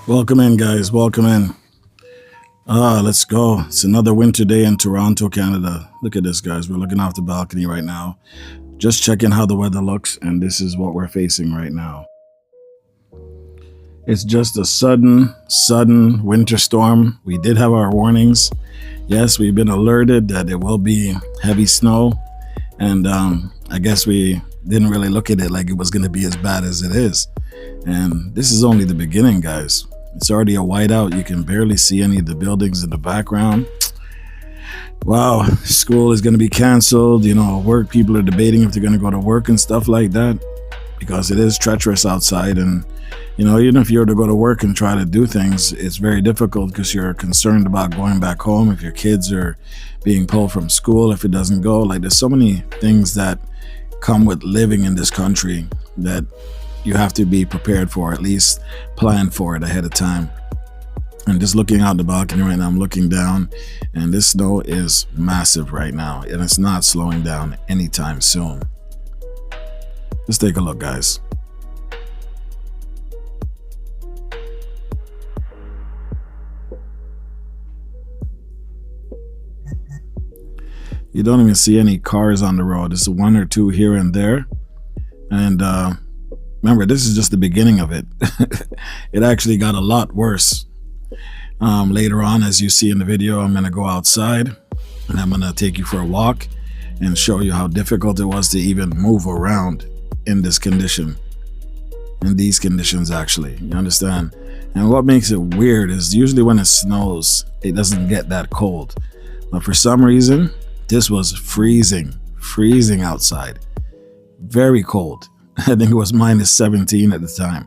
Welcome in, guys. Welcome in. Let's go. It's another winter day in Toronto, Canada. Look at this, guys. We're looking off the balcony right now. Just checking how the weather looks, and this is what we're facing right now. It's just a sudden winter storm. We did have our warnings. Yes, we've been alerted that there will be heavy snow, and I guess we didn't really look at it like it was going to be as bad as it is. And this is only the beginning, guys. It's already a whiteout. You can barely see any of the buildings in the background. Wow, school is going to be canceled. You know, work people are debating if they're going to go to work and stuff like that, because it is treacherous outside. And, you know, even if you were to go to work and try to do things, it's very difficult because you're concerned about going back home, if your kids are being pulled from school, if it doesn't go. Like, there's so many things that come with living in this country that you have to be prepared for, at least plan for it ahead of time. And just looking out the balcony right now, I'm looking down, and this snow is massive right now, and it's not slowing down anytime soon. Let's take a look, guys. You don't even see any cars on the road. There's one or two here and there. And remember, this is just the beginning of it. It actually got a lot worse. Later on, as you see in the video, I'm going to go outside and I'm going to take you for a walk and show you how difficult it was to even move around in this condition. In these conditions, actually. You understand? And what makes it weird is usually when it snows, it doesn't get that cold. But for some reason, this was freezing outside. Very cold. I think it was minus 17 at the time.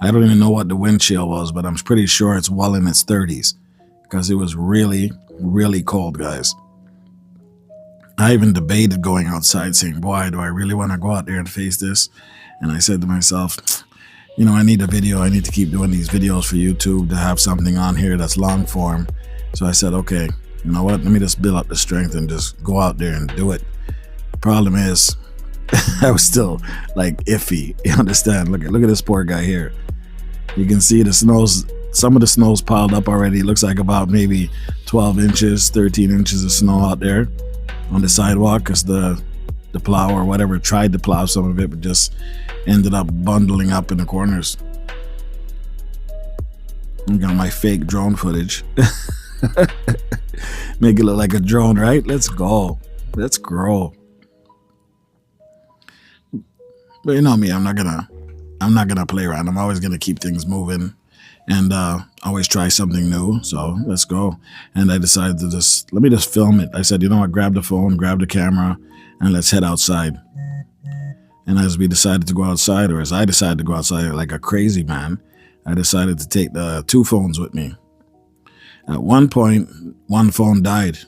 I don't even know what the wind chill was, but I'm pretty sure it's well in its 30s because it was really cold, guys. I even debated going outside saying, boy, do I really want to go out there and face this? And I said to myself, you know, I need a video. I need to keep doing these videos for YouTube to have something on here that's long form. So I said, okay, you know what? Let me just build up the strength and just go out there and do it. The problem is, I was still like iffy. You understand? Look at this poor guy here. You can see the snows. Some of the snow's piled up already. It looks like about maybe 12 inches, 13 inches of snow out there on the sidewalk because the plow or whatever tried to plow some of it, but just ended up bundling up in the corners. I got my fake drone footage. Make it look like a drone, right? Let's go. Let's grow. But you know me, I'm not gonna play around. I'm always gonna keep things moving and always try something new. So let's go. And I decided to let me just film it. I said, you know what, grab the phone, grab the camera, and let's head outside. And as we decided to go outside, or as I decided to go outside like a crazy man, I decided to take the two phones with me. At one point, one phone died.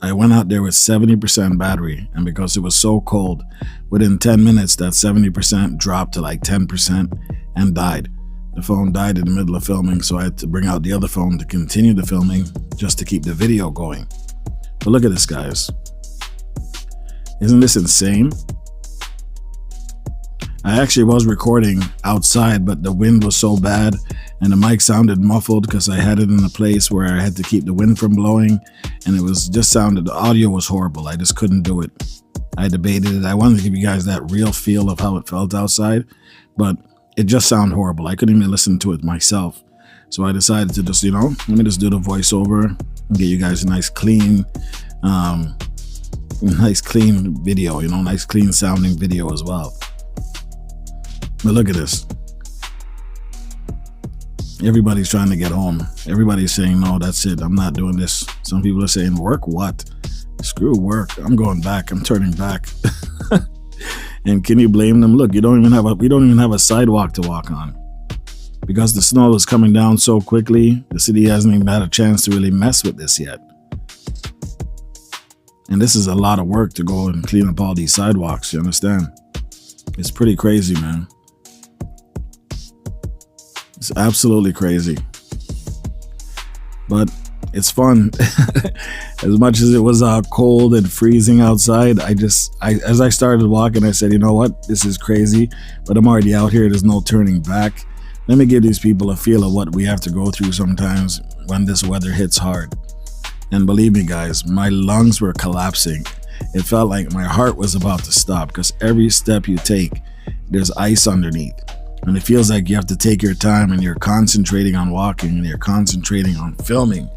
I went out there with 70% battery, and because it was so cold, within 10 minutes, that 70% dropped to like 10% and died. The phone died in the middle of filming, so I had to bring out the other phone to continue the filming just to keep the video going. But look at this, guys. Isn't this insane? I actually was recording outside, but the wind was so bad and the mic sounded muffled because I had it in a place where I had to keep the wind from blowing, and it was just sounded, the audio was horrible. I just couldn't do it. I debated it. I wanted to give you guys that real feel of how it felt outside, but it just sounded horrible. I couldn't even listen to it myself. So I decided to just, you know, let me just do the voiceover and get you guys a nice clean video, you know, nice clean sounding video as well. But look at this. Everybody's trying to get home. Everybody's saying, no, that's it. I'm not doing this. Some people are saying, work what? Screw work. I'm going back. I'm turning back. And can you blame them? Look, we don't even have a sidewalk to walk on. Because the snow is coming down so quickly, the city hasn't even had a chance to really mess with this yet. And this is a lot of work to go and clean up all these sidewalks, you understand? It's pretty crazy, man. It's absolutely crazy. But it's fun. As much as it was cold and freezing outside, as I started walking, I said, you know what? This is crazy, but I'm already out here. There's no turning back. Let me give these people a feel of what we have to go through sometimes when this weather hits hard. And believe me, guys, my lungs were collapsing. It felt like my heart was about to stop because every step you take, there's ice underneath. And it feels like you have to take your time and you're concentrating on walking and you're concentrating on filming.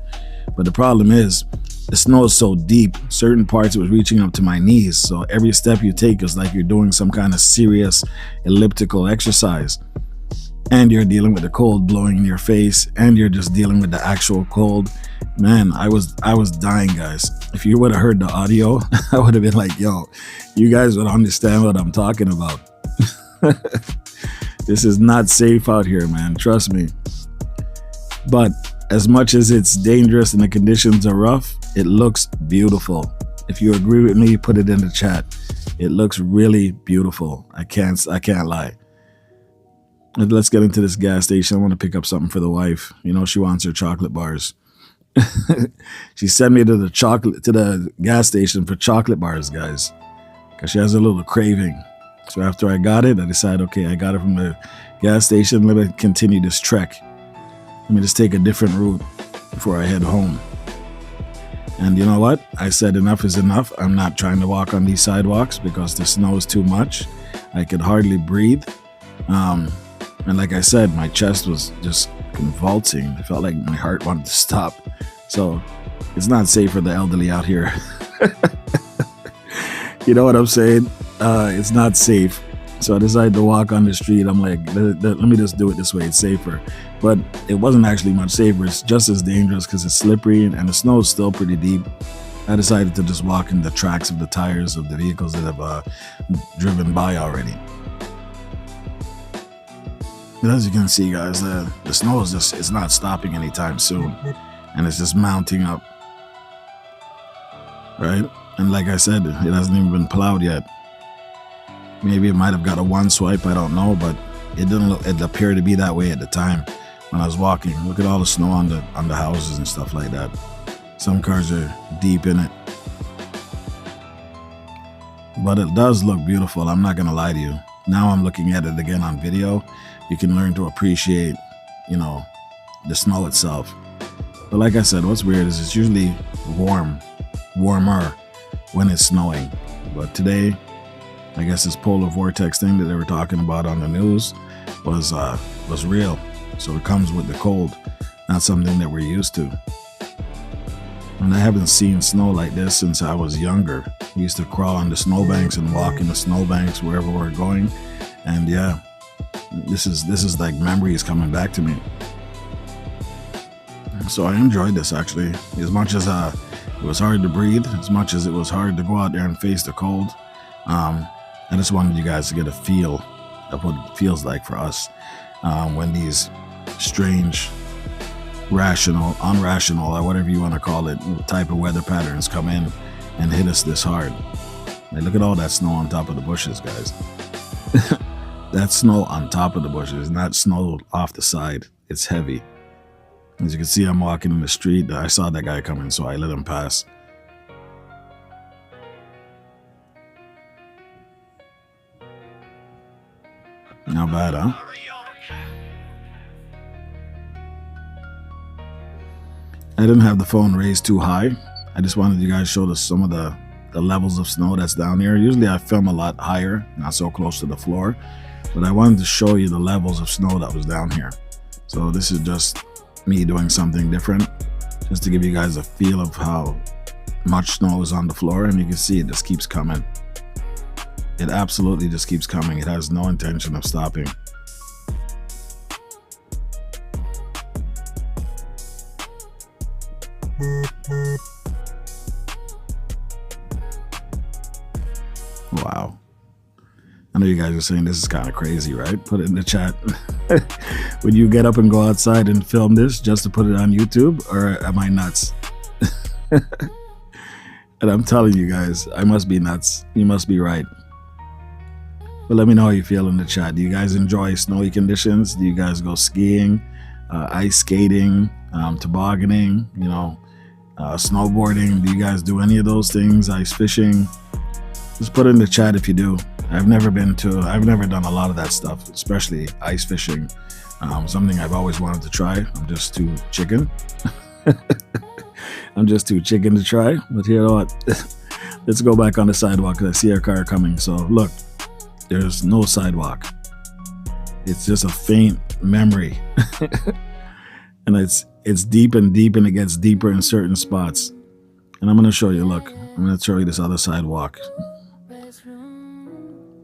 But the problem is, the snow is so deep, certain parts it was reaching up to my knees. So every step you take is like you're doing some kind of serious elliptical exercise. And you're dealing with the cold blowing in your face, and you're just dealing with the actual cold. Man, I was dying, guys. If you would have heard the audio, I would have been like, yo, you guys would understand what I'm talking about. This is not safe out here, man. Trust me. But as much as it's dangerous and the conditions are rough, it looks beautiful. If you agree with me, put it in the chat. It looks really beautiful. I can't lie. Let's get into this gas station. I want to pick up something for the wife. You know, she wants her chocolate bars. She sent me to the gas station for chocolate bars, guys, because she has a little craving. So after I got it, I decided, okay, I got it from the gas station. Let me continue this trek. Let me just take a different route before I head home. And you know what? I said enough is enough. I'm not trying to walk on these sidewalks because the snow is too much. I could hardly breathe. And like I said, my chest was just convulsing. I felt like my heart wanted to stop. So it's not safe for the elderly out here. You know what I'm saying? It's not safe. So I decided to walk on the street. I'm like, let me just do it this way. It's safer. But it wasn't actually much safer. It's just as dangerous because it's slippery and the snow is still pretty deep. I decided to just walk in the tracks of the tires of the vehicles that have driven by already. But as you can see, guys, the snow is it's not stopping anytime soon. And it's just mounting up. Right? And like I said, it hasn't even been plowed yet. Maybe it might have got a one swipe, I don't know, but it appeared to be that way at the time when I was walking. Look at all the snow on the houses and stuff like that. Some cars are deep in it. But it does look beautiful, I'm not gonna lie to you. Now I'm looking at it again on video. You can learn to appreciate, you know, the snow itself. But like I said, what's weird is it's usually warmer when it's snowing. But today, I guess this polar vortex thing that they were talking about on the news was real. So it comes with the cold, not something that we're used to. And I haven't seen snow like this since I was younger. We used to crawl on the snowbanks and walk in the snowbanks wherever we're going. And yeah, this is like memories coming back to me. So I enjoyed this actually. As much as it was hard to breathe, as much as it was hard to go out there and face the cold, I just wanted you guys to get a feel of what it feels like for us when these strange, unrational, or whatever you want to call it, type of weather patterns come in and hit us this hard. Like, look at all that snow on top of the bushes, guys. That's snow on top of the bushes, not snow off the side. It's heavy. As you can see, I'm walking in the street. I saw that guy coming, so I let him pass. Not bad, huh? I didn't have the phone raised too high. I just wanted you guys to show us some of the levels of snow that's down here. Usually I film a lot higher, not so close to the floor. But I wanted to show you the levels of snow that was down here. So this is just me doing something different, just to give you guys a feel of how much snow is on the floor. And you can see it just keeps coming. It absolutely just keeps coming. It has no intention of stopping. Wow. I know you guys are saying this is kind of crazy, right? Put it in the chat. Would you get up and go outside and film this just to put it on YouTube, or am I nuts? And I'm telling you guys, I must be nuts. You must be right. But let me know how you feel in the chat. Do you guys enjoy snowy conditions? Do you guys go skiing, ice skating, tobogganing, you know, snowboarding? Do you guys do any of those things? Ice fishing? Just put it in the chat if you do. I've never done a lot of that stuff, especially ice fishing. Something I've always wanted to try. I'm just too chicken. I'm just too chicken to try. But you know what? Let's go back on the sidewalk because I see a car coming. So look, there's no sidewalk. It's just a faint memory. And it's deep and deep, and it gets deeper in certain spots. And I'm going to show you, look, I'm going to show you this other sidewalk.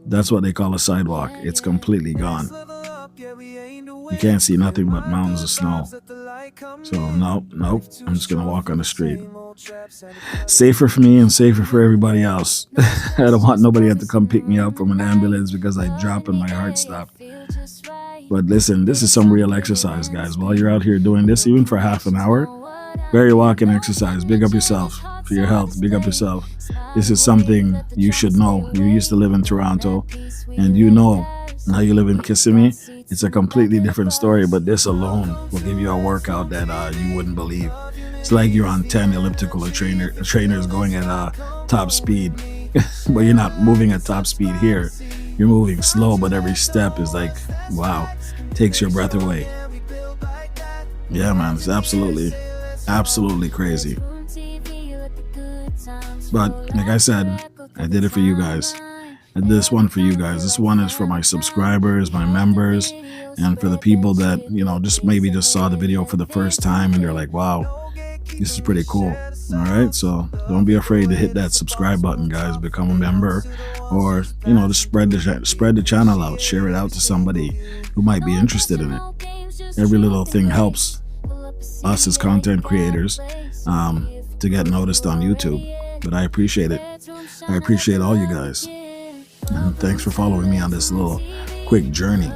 That's what they call a sidewalk. It's completely gone. You can't see nothing but mountains of snow. So nope, I'm just going to walk on the street. Safer for me and safer for everybody else. I don't want nobody to come pick me up from an ambulance because I dropped and my heart stopped. But listen, this is some real exercise, guys. While you're out here doing this, even for half an hour, very walking exercise. Big up yourself for your health. Big up yourself. This is something you should know. You used to live in Toronto, and you know now you live in Kissimmee. It's a completely different story, but this alone will give you a workout that you wouldn't believe. It's like you're on 10 elliptical trainers going at top speed, but you're not moving at top speed here. You're moving slow, but every step is like, wow, takes your breath away. Yeah, man, it's absolutely crazy. But like I said, I did it for you guys. I did this one for you guys. This one is for my subscribers, my members, and for the people that, you know, just saw the video for the first time and they're like, wow, this is pretty cool. All right, so don't be afraid to hit that subscribe button, guys. Become a member, or you know, just spread the channel out, share it out to somebody who might be interested in it. Every little thing helps us as content creators to get noticed on YouTube. But I appreciate it. I appreciate all you guys, and thanks for following me on this little quick journey.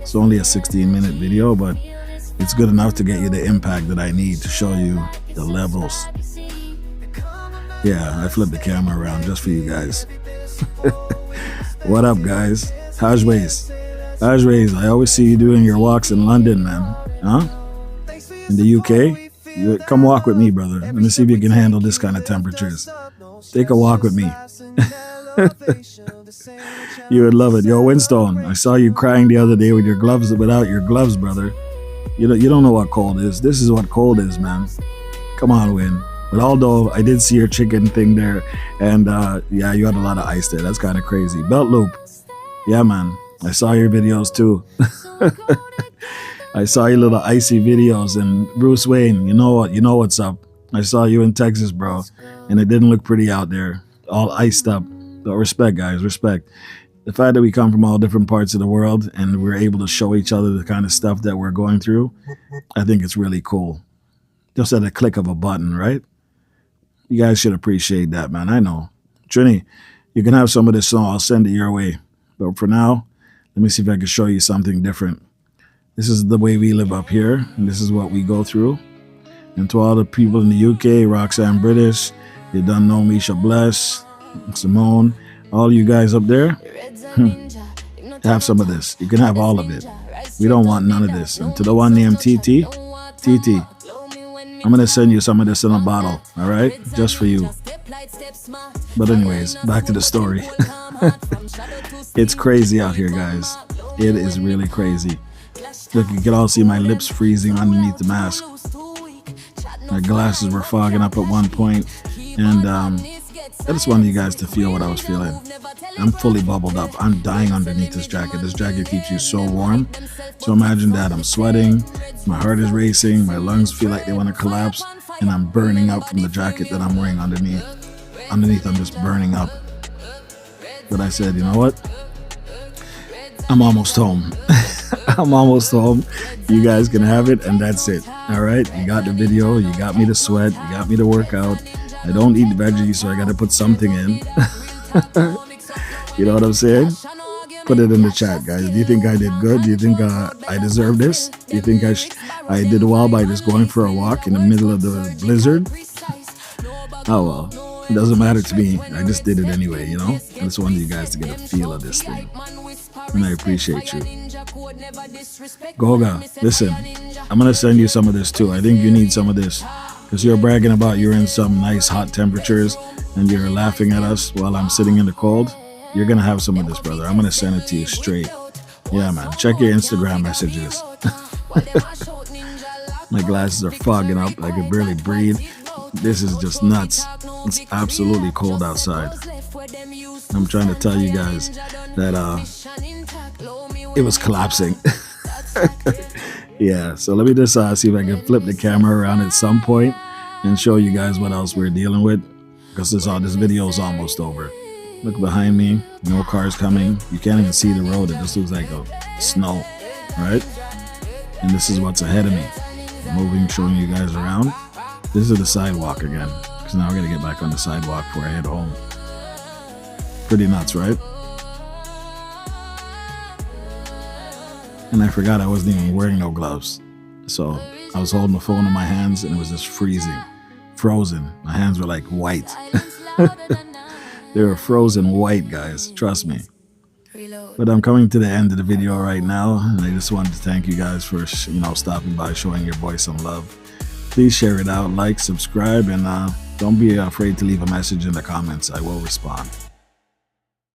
It's only a 16-minute video, but it's good enough to get you the impact that I need to show you the levels. Yeah, I flipped the camera around just for you guys. What up, guys? Hajways. I always see you doing your walks in London, man. Huh? In the UK? Come walk with me, brother. Let me see if you can handle this kind of temperatures. Take a walk with me. You would love it. Yo, Winstone, I saw you crying the other day with your gloves, without your gloves, brother. You don't know what cold is. This is what cold is, man. Come on, Win. But although I did see your chicken thing there, and yeah, you had a lot of ice there. That's kind of crazy. Belt loop. Yeah, man. I saw your videos too. I saw your little icy videos. And Bruce Wayne, you know what? You know what's up. I saw you in Texas, bro, and it didn't look pretty out there. All iced up. But respect, guys. Respect. The fact that we come from all different parts of the world and we're able to show each other the kind of stuff that we're going through, I think it's really cool. Just at a click of a button, right? You guys should appreciate that, man. I know. Trini, you can have some of this song. I'll send it your way. But for now, let me see if I can show you something different. This is the way we live up here, and this is what we go through. And to all the people in the UK, Roxanne British, you done know Misha Bless, Simone, all you guys up there, have some of this. You can have all of it. We don't want none of this. And to the one named TT, I'm going to send you some of this in a bottle, all right? Just for you. But anyways, back to the story. It's crazy out here, guys. It is really crazy. Look, you can all see my lips freezing underneath the mask. My glasses were fogging up at one point, and I just wanted you guys to feel what I was feeling. I'm fully bubbled up. I'm dying underneath this jacket. This jacket keeps you so warm. So imagine that. I'm sweating. My heart is racing. My lungs feel like they want to collapse. And I'm burning up from the jacket that I'm wearing underneath. Underneath, I'm just burning up. But I said, you know what? I'm almost home. I'm almost home. You guys can have it, and that's it. All right? You got the video. You got me to sweat. You got me to work out. I don't eat veggies, so I got to put something in. You know what I'm saying? Put it in the chat, guys. Do you think I did good? Do you think I deserve this? Do you think I did well by just going for a walk in the middle of the blizzard? Oh, well. It doesn't matter to me. I just did it anyway, you know? I just wanted you guys to get a feel of this thing. And I appreciate you. Goga, listen. I'm going to send you some of this, too. I think you need some of this. Because you're bragging about you're in some nice hot temperatures and you're laughing at us while I'm sitting in the cold. You're going to have some of this, brother. I'm going to send it to you straight. Yeah, man. Check your Instagram messages. My glasses are fogging up. I can barely breathe. This is just nuts. It's absolutely cold outside. I'm trying to tell you guys that it was collapsing. Yeah, so let me just see if I can flip the camera around at some point and show you guys what else we're dealing with, because this video is almost over. Look behind me, no cars coming. You can't even see the road. It just looks like a snow, right? And this is what's ahead of me. Moving, showing you guys around. This is the sidewalk again, because now I gotta get back on the sidewalk before I head home. Pretty nuts, right? And I forgot I wasn't even wearing no gloves. So I was holding the phone in my hands and it was just freezing, frozen. My hands were like white. They were frozen white, guys, trust me. But I'm coming to the end of the video right now, and I just wanted to thank you guys for stopping by, showing your boy some love. Please share it out, like, subscribe, and don't be afraid to leave a message in the comments. I will respond.